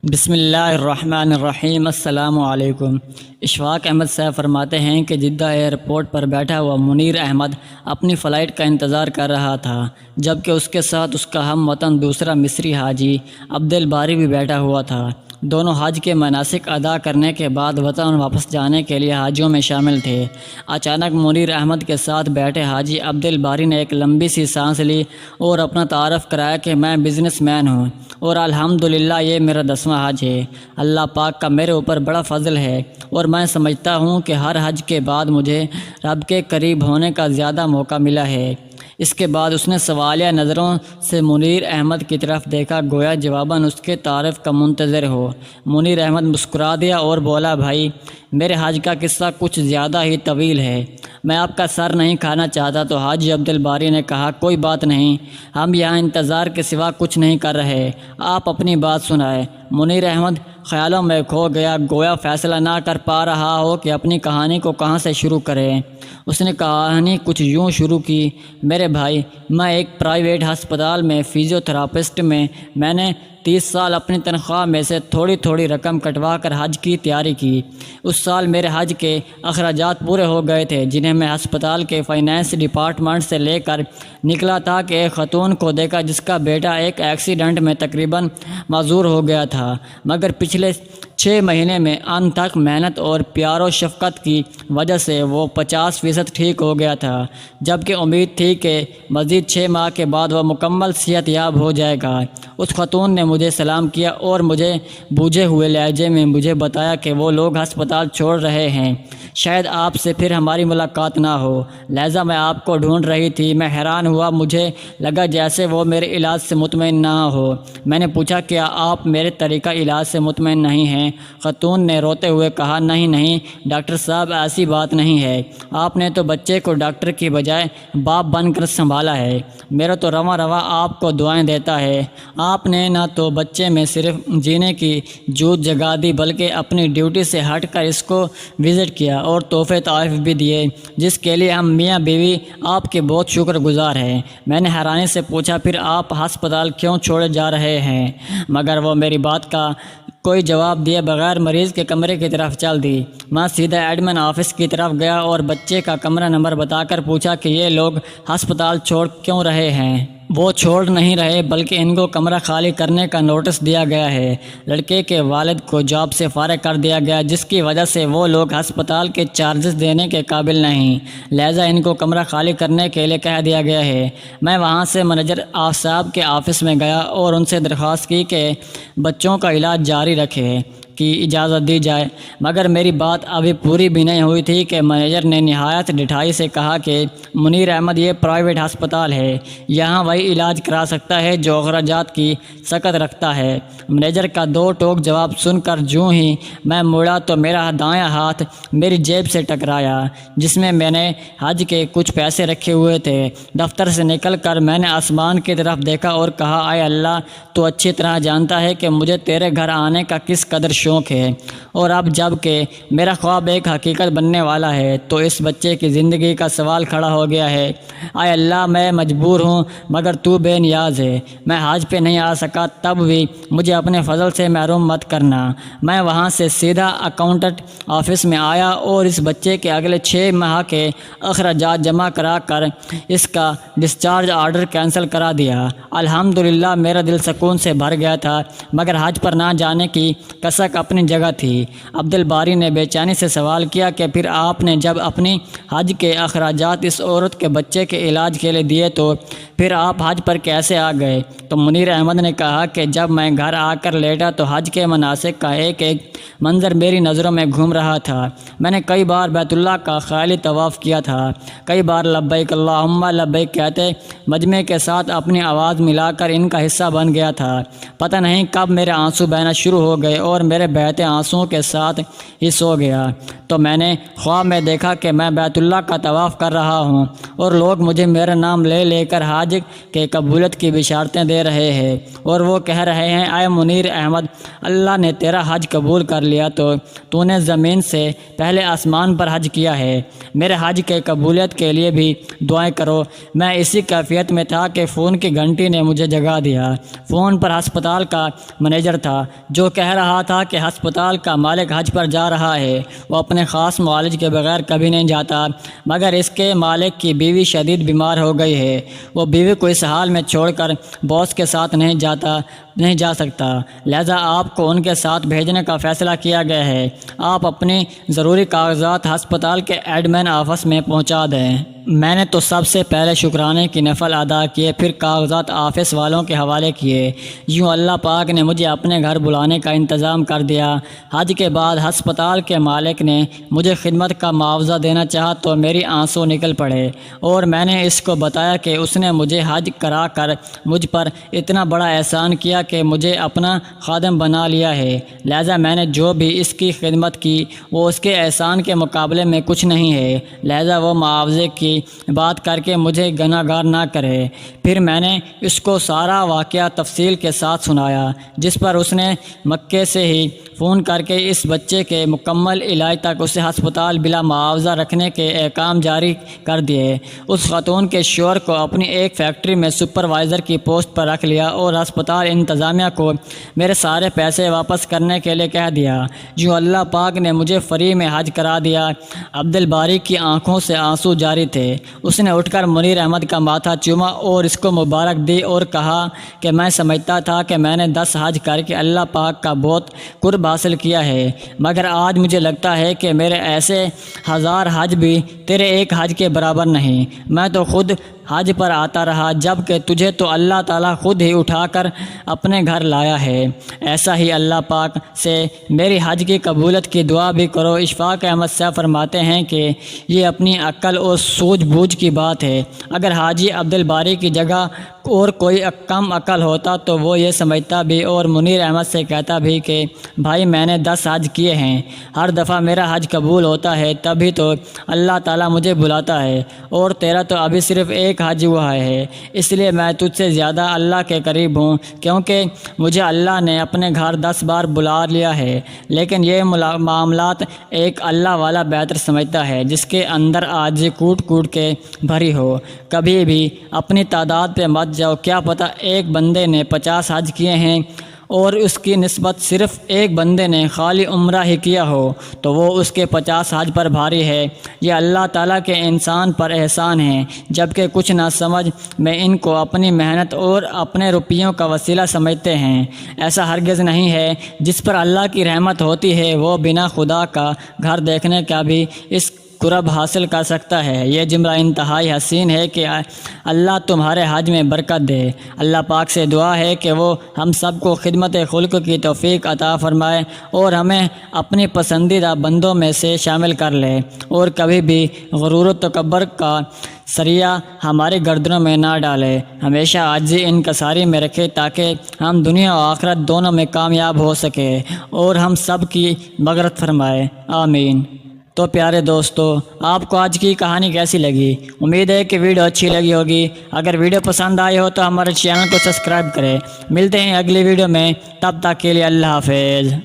بسم اللہ الرحمن الرحیم۔ السلام علیکم۔ اشفاق احمد صاحب فرماتے ہیں کہ جدہ ایئرپورٹ پر بیٹھا ہوا منیر احمد اپنی فلائٹ کا انتظار کر رہا تھا، جبکہ اس کے ساتھ اس کا ہم وطن دوسرا مصری حاجی عبدالباری بھی بیٹھا ہوا تھا۔ دونوں حج کے مناسک ادا کرنے کے بعد وطن واپس جانے کے لیے حاجیوں میں شامل تھے۔ اچانک منیر احمد کے ساتھ بیٹھے حاجی عبدالباری نے ایک لمبی سی سانس لی اور اپنا تعارف کرایا کہ میں بزنس مین ہوں اور الحمدللہ یہ میرا 10واں حج ہے۔ اللہ پاک کا میرے اوپر بڑا فضل ہے اور میں سمجھتا ہوں کہ ہر حج کے بعد مجھے رب کے قریب ہونے کا زیادہ موقع ملا ہے۔ اس کے بعد اس نے سوالیہ نظروں سے منیر احمد کی طرف دیکھا، گویا جواباً اس کے تعارف کا منتظر ہو۔ منیر احمد مسکرا دیا اور بولا، بھائی میرے حج کا قصہ کچھ زیادہ ہی طویل ہے، میں آپ کا سر نہیں کھانا چاہتا۔ تو حاجی عبدالباری نے کہا، کوئی بات نہیں، ہم یہاں انتظار کے سوا کچھ نہیں کر رہے، آپ اپنی بات سنائیں۔ منیر احمد خیالوں میں کھو گیا، گویا فیصلہ نہ کر پا رہا ہو کہ اپنی کہانی کو کہاں سے شروع کرے۔ اس نے کہانی کچھ یوں شروع کی، میرے بھائی، میں ایک پرائیویٹ ہسپتال میں فزیو تھراپسٹ میں نے 30 سال اپنی تنخواہ میں سے تھوڑی تھوڑی رقم کٹوا کر حج کی تیاری کی۔ اس سال میرے حج کے اخراجات پورے ہو گئے تھے، جنہیں میں ہسپتال کے فائنانس ڈپارٹمنٹ سے لے کر نکلا تھا کہ ایک خاتون کو دیکھا جس کا بیٹا ایک ایکسیڈنٹ میں تقریباً معذور ہو گیا تھا، مگر پچھلے 6 مہینے میں انتھک محنت اور پیار و شفقت کی وجہ سے وہ 50% ٹھیک ہو گیا تھا، جبکہ امید تھی کہ مزید 6 ماہ کے بعد وہ مکمل صحت یاب ہو جائے گا۔ اس خاتون نے مجھے سلام کیا اور مجھے بوجھے ہوئے لہجے میں مجھے بتایا کہ وہ لوگ ہسپتال چھوڑ رہے ہیں، شاید آپ سے پھر ہماری ملاقات نہ ہو، لہذا میں آپ کو ڈھونڈ رہی تھی۔ میں حیران ہوا، مجھے لگا جیسے وہ میرے علاج سے مطمئن نہ ہو۔ میں نے پوچھا، کیا آپ میرے طریقہ علاج سے مطمئن نہیں ہیں؟ خاتون نے روتے ہوئے کہا، نہیں ڈاکٹر صاحب، ایسی بات نہیں ہے، آپ نے تو بچے کو ڈاکٹر کی بجائے باپ بن کر سنبھالا ہے، میرا تو رواں رواں آپ کو دعائیں دیتا ہے۔ آپ نے نہ تو بچے میں صرف جینے کی جوت جگا دی بلکہ اپنی ڈیوٹی سے ہٹ کر اس کو وزٹ کیا اور تحفے تحائف بھی دیے، جس کے لیے ہم میاں بیوی آپ کے بہت شکر گزار ہیں۔ میں نے حیرانی سے پوچھا، پھر آپ ہسپتال کیوں چھوڑے جا رہے ہیں؟ مگر وہ میری بات کا کوئی جواب دیے بغیر مریض کے کمرے کی طرف چل دی۔ میں سیدھا ایڈمن آفس کی طرف گیا اور بچے کا کمرہ نمبر بتا کر پوچھا کہ یہ لوگ ہسپتال چھوڑ کیوں رہے ہیں؟ وہ چھوڑ نہیں رہے بلکہ ان کو کمرہ خالی کرنے کا نوٹس دیا گیا ہے۔ لڑکے کے والد کو جاب سے فارغ کر دیا گیا، جس کی وجہ سے وہ لوگ ہسپتال کے چارجز دینے کے قابل نہیں، لہذا ان کو کمرہ خالی کرنے کے لیے کہہ دیا گیا ہے۔ میں وہاں سے منیجر صاحب کے آفس میں گیا اور ان سے درخواست کی کہ بچوں کا علاج جاری رکھے کی اجازت دی جائے، مگر میری بات ابھی پوری بھی نہیں ہوئی تھی کہ منیجر نے نہایت ڈٹھائی سے کہا کہ منیر احمد، یہ پرائیویٹ ہسپتال ہے، یہاں وہی علاج کرا سکتا ہے جو اخراجات کی سکت رکھتا ہے۔ منیجر کا 2 ٹوک جواب سن کر جوں ہی میں مڑا تو میرا دایاں ہاتھ میری جیب سے ٹکرایا، جس میں میں نے حج کے کچھ پیسے رکھے ہوئے تھے۔ دفتر سے نکل کر میں نے آسمان کی طرف دیکھا اور کہا، اے اللہ، تو اچھی طرح جانتا ہے کہ مجھے تیرے گھر آنے کا کس قدر شوق ہے، اور اب جب کہ میرا خواب ایک حقیقت بننے والا ہے تو اس بچے کی زندگی کا سوال کھڑا ہو گیا ہے۔ اے اللہ، میں مجبور ہوں مگر تو بے نیاز ہے، میں حج پہ نہیں آ سکا، تب بھی مجھے اپنے فضل سے محروم مت کرنا۔ میں وہاں سے سیدھا اکاؤنٹنٹ آفس میں آیا اور اس بچے کے اگلے 6 ماہ کے اخراجات جمع کرا کر اس کا ڈسچارج آرڈر کینسل کرا دیا۔ الحمدللہ میرا دل سکون سے بھر گیا تھا، مگر حج پر نہ جانے کی کسک اپنی جگہ تھی۔ عبدالباری نے بے چینی سے سوال کیا کہ پھر آپ نے جب اپنی حج کے اخراجات اس عورت کے بچے کے علاج کے لیے دیے تو پھر آپ حج پر کیسے آ گئے؟ تو منیر احمد نے کہا کہ جب میں گھر آ کر لیٹا تو حج کے مناسک کا ایک منظر میری نظروں میں گھوم رہا تھا۔ میں نے کئی بار بیت اللہ کا خیالی طواف کیا تھا، کئی بار لبیک اللہم لبیک کہتے مجمع کے ساتھ اپنی آواز ملا کر ان کا حصہ بن گیا تھا۔ پتہ نہیں کب میرے آنسو بہنا شروع ہو گئے اور میرے میرے بہتے آنسوؤں کے ساتھ ہی سو گیا تو میں نے خواب میں دیکھا کہ میں بیت اللہ کا طواف کر رہا ہوں اور لوگ مجھے میرا نام لے لے کر حج کے قبولیت کی بشارتیں دے رہے ہیں اور وہ کہہ رہے ہیں اے منیر احمد، اللہ نے تیرا حج قبول کر لیا تو نے زمین سے پہلے آسمان پر حج کیا ہے، میرے حج کے قبولیت کے لیے بھی دعائیں کرو۔ میں اسی کیفیت میں تھا کہ فون کی گھنٹی نے مجھے جگا دیا۔ فون پر ہسپتال کا مینیجر تھا جو کہہ رہا تھا کہ ہسپتال کا مالک حج پر جا رہا ہے، وہ اپنے خاص معالج کے بغیر کبھی نہیں جاتا، مگر اس کے مالک کی بیوی شدید بیمار ہو گئی ہے، وہ بیوی کو اس حال میں چھوڑ کر باس کے ساتھ نہیں جا سکتا، لہذا آپ کو ان کے ساتھ بھیجنے کا فیصلہ کیا گیا ہے۔ آپ اپنی ضروری کاغذات ہسپتال کے ایڈمن آفس میں پہنچا دیں۔ میں نے تو سب سے پہلے شکرانے کی نفل ادا کیے، پھر کاغذات آفس والوں کے حوالے کیے۔ یوں اللہ پاک نے مجھے اپنے گھر بلانے کا انتظام کر دیا۔ حج کے بعد ہسپتال کے مالک نے مجھے خدمت کا معاوضہ دینا چاہا تو میری آنسو نکل پڑے اور میں نے اس کو بتایا کہ اس نے مجھے حج کرا کر مجھ پر اتنا بڑا احسان کیا کہ مجھے اپنا خادم بنا لیا ہے، لہذا میں نے جو بھی اس کی خدمت کی وہ اس کے احسان کے مقابلے میں کچھ نہیں ہے، لہذا وہ معاوضے کی بات کر کے مجھے گناہگار نہ کرے۔ پھر میں نے اس کو سارا واقعہ تفصیل کے ساتھ سنایا، جس پر اس نے مکے سے ہی فون کر کے اس بچے کے مکمل علاج تک اسے ہسپتال بلا معاوضہ رکھنے کے احکام جاری کر دیے۔ اس خاتون کے شوہر کو اپنی ایک فیکٹری میں سپروائزر کی پوسٹ پر رکھ لیا اور ہسپتال انتظامیہ کو میرے سارے پیسے واپس کرنے کے لیے کہہ دیا۔ جو اللہ پاک نے مجھے فری میں حج کرا دیا۔ عبدالباری کی آنکھوں سے آنسو جاری تھے۔ اس نے اٹھ کر منیر احمد کا ماتھا چوما اور اس کو مبارک دی اور کہا کہ میں سمجھتا تھا کہ میں نے 10 حج کر کے اللہ پاک کا بہت قرب حاصل کیا ہے، مگر آج مجھے لگتا ہے کہ میرے ایسے 1000 حج بھی تیرے ایک حج کے برابر نہیں۔ میں تو خود حج پر آتا رہا جبکہ تجھے تو اللہ تعالیٰ خود ہی اٹھا کر اپنے گھر لایا ہے۔ ایسا ہی اللہ پاک سے میری حج کی قبولیت کی دعا بھی کرو۔ اشفاق احمد صاحب فرماتے ہیں کہ یہ اپنی عقل اور سوجھ بوجھ کی بات ہے۔ اگر حاجی عبدالباری کی جگہ اور کوئی کم عقل ہوتا تو وہ یہ سمجھتا بھی اور منیر احمد سے کہتا بھی کہ بھائی میں نے 10 حج کیے ہیں، ہر دفعہ میرا حج قبول ہوتا ہے تبھی تو اللہ تعالیٰ مجھے بلاتا ہے، اور تیرا تو ابھی صرف ایک حج ہوا ہے، اس لیے میں تجھ سے زیادہ اللہ کے قریب ہوں کیونکہ مجھے اللہ نے اپنے گھر 10 بار بلا لیا ہے۔ لیکن یہ معاملات ایک اللہ والا بہتر سمجھتا ہے جس کے اندر عاجزی کوٹ کوٹ کے بھری ہو۔ کبھی بھی اپنی تعداد پہ مت جاؤ، کیا پتہ ایک بندے نے 50 حج کیے ہیں اور اس کی نسبت صرف ایک بندے نے خالی عمرہ ہی کیا ہو تو وہ اس کے 50 حج پر بھاری ہے۔ یہ اللہ تعالیٰ کے انسان پر احسان ہے، جبکہ کچھ نہ سمجھ میں ان کو اپنی محنت اور اپنے روپیوں کا وسیلہ سمجھتے ہیں۔ ایسا ہرگز نہیں ہے، جس پر اللہ کی رحمت ہوتی ہے وہ بنا خدا کا گھر دیکھنے کا بھی اس قرب حاصل کر سکتا ہے۔ یہ جملہ انتہائی حسین ہے کہ اللہ تمہارے حج میں برکت دے۔ اللہ پاک سے دعا ہے کہ وہ ہم سب کو خدمت خلق کی توفیق عطا فرمائے اور ہمیں اپنی پسندیدہ بندوں میں سے شامل کر لے، اور کبھی بھی غرور و تکبر کا سریہ ہماری گردنوں میں نہ ڈالے، ہمیشہ عاجزی انکساری میں رکھے تاکہ ہم دنیا و آخرت دونوں میں کامیاب ہو سکے اور ہم سب کی مغفرت فرمائے، آمین۔ تو پیارے دوستو، آپ کو آج کی کہانی کیسی لگی؟ امید ہے کہ ویڈیو اچھی لگی ہوگی۔ اگر ویڈیو پسند آئی ہو تو ہمارے چینل کو سبسکرائب کریں۔ ملتے ہیں اگلی ویڈیو میں، تب تک کے لیے اللہ حافظ۔